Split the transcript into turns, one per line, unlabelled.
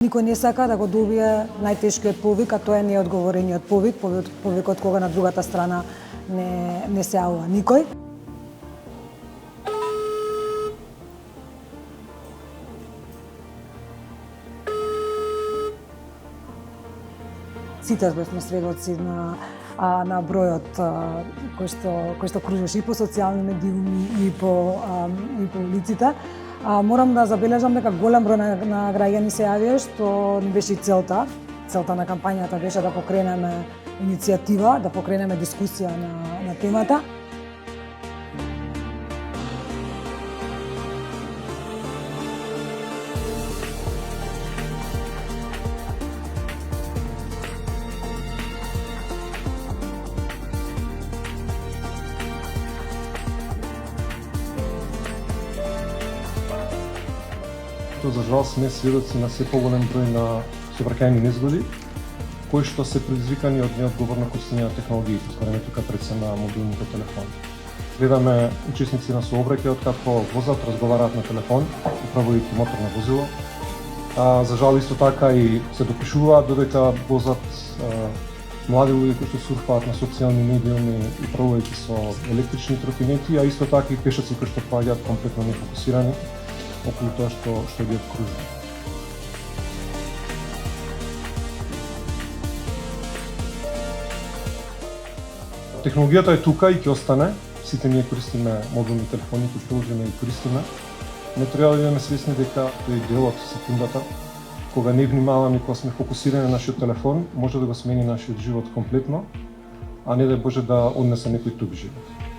Никој не сака да го добие најтешкиот повик, а тоа е неодговорениот повик, повикот кога на другата страна не се јавува никој. Сите бевме сведоци на бројот кој што кружеше и по социјални медиуми и по улиците. Морам да забележам дека голем број на граѓани се јавија, што не беше и целта. Целта на кампањата беше да покренеме иницијатива, да покренеме дискусија на темата.
За жал сме сведоци на се поголем број на сообраќајни незгоди, кои што се предизвикани од неодговорно користење на технологиите, збориме тука пред се на мобилните телефони. Гледаме учесници на сообраќајот како возат, разговараат на телефон, управувајќи моторно возило. За жал исто така и се допишуваат додека возат млади луѓе кои што сурфаат на социјални медиуми управувајќи со електрични тротинети, а исто така и пешаци кои што поаѓаат комплетно нефокусирани околу тоа што ги окружува. Технологијата е тука и ќе остане. Сите ние користиме мобилни телефони, кои приложено и користиме. Но треба да имаме свесни дека тој дел од секундата, кога не внимаваме и кога сме фокусирани на нашиот телефон, може да го смени нашиот живот комплетно, а не да Боже да однесе некој тук живот.